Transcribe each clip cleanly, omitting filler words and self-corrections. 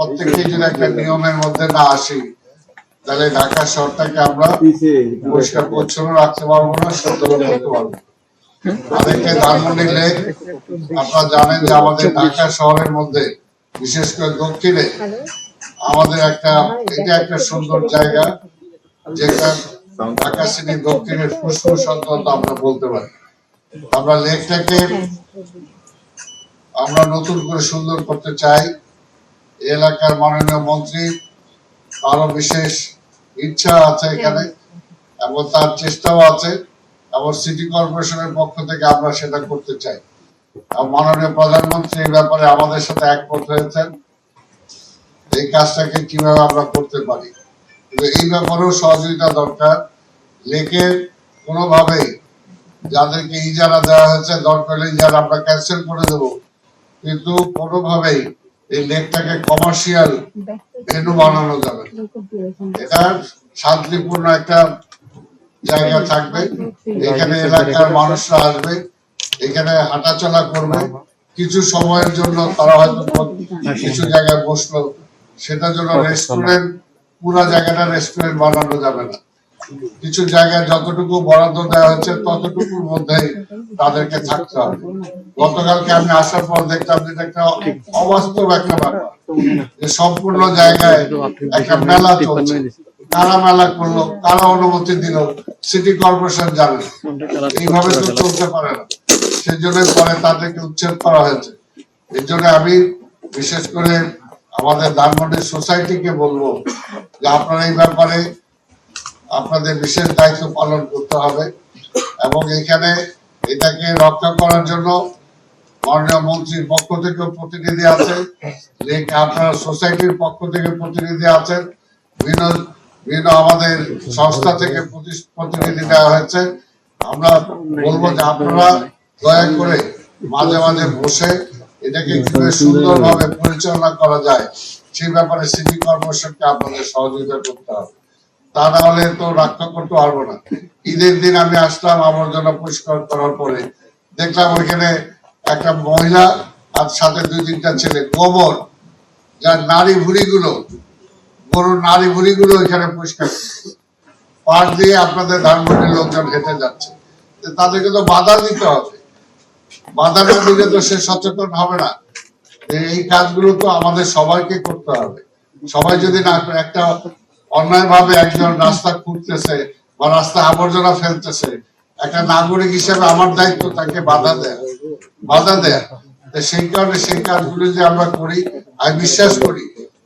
প্রত্যেকটি যদি একটা নিয়মের মধ্যে না আসি, তাহলে ঢাকা শহরটাকে আমরা পরিষ্কার পরিচ্ছন্ন রাখতে পারবো না, সুন্দর করতে পারবো। আরেকটা ধানমন্ডি লেক, আপনারা জানেন যে আমাদের ঢাকা শহরের মধ্যে বিশেষ করে দক্ষিণে আমাদের এটা একটা সুন্দর জায়গা, যেটা ঢাকা সিটি দক্ষিণের ফুসফুস অন্তত আমরা বলতে পারি। আমরা লেকটাকে আমরা নতুন করে সুন্দর করতে চাই। এলাকার মাননীয় মন্ত্রী আরো বিশেষ ইচ্ছা আছে এখানে, এবং তার চেষ্টাও আছে, এবং সিটি কর্পোরেশনের পক্ষ থেকে আমরা সেটা করতে চাই। মাননীয় প্রধানমন্ত্রী এই ব্যাপারে আমাদের সাথে একমত হয়েছেন, এই কাজটাকে কিভাবে আমরা করতে পারি। কিন্তু এই ব্যাপারেও সহযোগিতা দরকার। লেকের কোনোভাবেই যাদেরকে ইজারা দেওয়া হয়েছে, দরকার হলে ইজারা আমরা ক্যান্সেল করে দেবো, কিন্তু কোনোভাবেই এই লেকটাকে কমার্শিয়াল ভেন্যু বানানো যাবে। এটা শান্তিপূর্ণ একটা জায়গা থাকবে, এখানে এলাকার মানুষরা আসবে, এখানে হাঁটাচলা করবে, কিছু সময়ের জন্য তারা হয়তো কিছু জায়গায় বসলো, সেটার জন্য রেস্টুরেন্ট, পুরো জায়গাটা রেস্টুরেন্ট বানানো যাবে না। কিছু জায়গায় যতটুকু বরাদ্দ দেওয়া হয়েছে ততটুকুর মধ্যেই তাদেরকে থাকতে হবে। গতকালকে আমি আসার পর দেখলাম যে একটা অবাস্তব একটা ব্যাপার, যে সম্পূর্ণ জায়গায় একটা মেলা চলছে। কারা মেলা করলো, কারা অনুমতি দিল, সিটি কর্পোরেশন জানে। এইভাবে তো চলতে পারে না, সেই জন্য পরে তাদেরকে উচ্ছেদ করা হয়েছে। এর জন্য আমি বিশেষ করে আমাদের ধানমন্ডি সোসাইটিকে বলবো যে আপনারা এই ব্যাপারে আপনাদের বিশেষ দায়িত্ব পালন করতে হবে, এবং এখানে এটাকে রক্ষা করার জন্য মাননীয় মন্ত্রীর পক্ষ থেকে প্রতিনিধি আছে, আপনার সোসাইটির পক্ষ থেকে প্রতিনিধি আছেন, বিভিন্ন আমাদের সংস্থা থেকে প্রতিনিধি দেওয়া হয়েছে। আমরা বলবো যে আপনারা দয়া করে মাঝে মাঝে বসে এটাকে কিভাবে সুন্দরভাবে পরিচালনা করা যায় সেই ব্যাপারে সিটি কর্পোরেশনকে আপনাদের সহযোগিতা করতে হবে। তা না হলে তো রক্ষা করতে পারবো না। ঈদের দিন আমি আসলাম, আবর্জনা পরিষ্কার করার পরে দেখলাম ওইখানে একটা মহিলা আর সাথে 2-3টা ছেলে গোবর, যার নারী ভুড়িগুলো, গরুর নারী ভুড়িগুলো ওইখানে পরিষ্কার পাশ দিয়ে আপনাদের ধানমন্ডির লোকজন হেঁটে যাচ্ছে। তাদেরকে তো বাধা দিতে হবে, বাধা না দিলে তো সে সচেতন হবে না। এই কাজগুলো তো আমাদের সবাইকে করতে হবে। সবাই যদি না, একটা অন্যায় ভাবে একজন রাস্তা খুঁড়তেছে বা রাস্তা আবর্জনা ফেলতেছে, একটা নাগরিক হিসেবে আমার দায়িত্ব তাকে বাধা দেয়া। সেই কারণে সেই কাজগুলো যে আমরা করি, আমি বিশ্বাস করি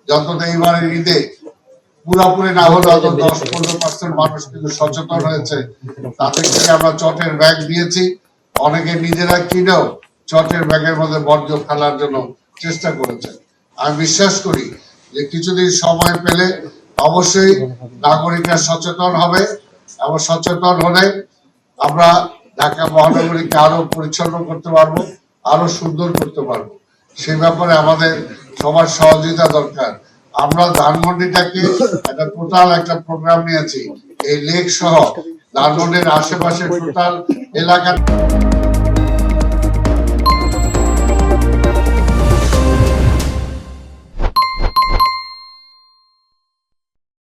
যত এইবারের ঈদে পুরাপুরি না হলে অত 10-15% মানুষ কিন্তু সচেতন হয়েছে। তাদেরকে আমরা চটের ব্যাগ দিয়েছি, অনেকে নিজেরা কিনেও চটের ব্যাগের মধ্যে বর্জ্য ফেলার জন্য চেষ্টা করেছে। আমি বিশ্বাস করি যে কিছুদিন সময় পেলে অবশ্যই নাগরিকরা সচেতন হবে, এবং সচেতন হলে আমরা ঢাকা মহানগরীকে আরো পরিচ্ছন্ন করতে পারবো, আরো সুন্দর করতে পারবো। সেই ব্যাপারে আমাদের সবার সহযোগিতা দরকার। আমরা ধানমন্ডিটাকে একটা টোটাল একটা প্রোগ্রাম নিয়েছি, এই লেক সহ ধানমন্ডির আশেপাশে টোটাল এলাকা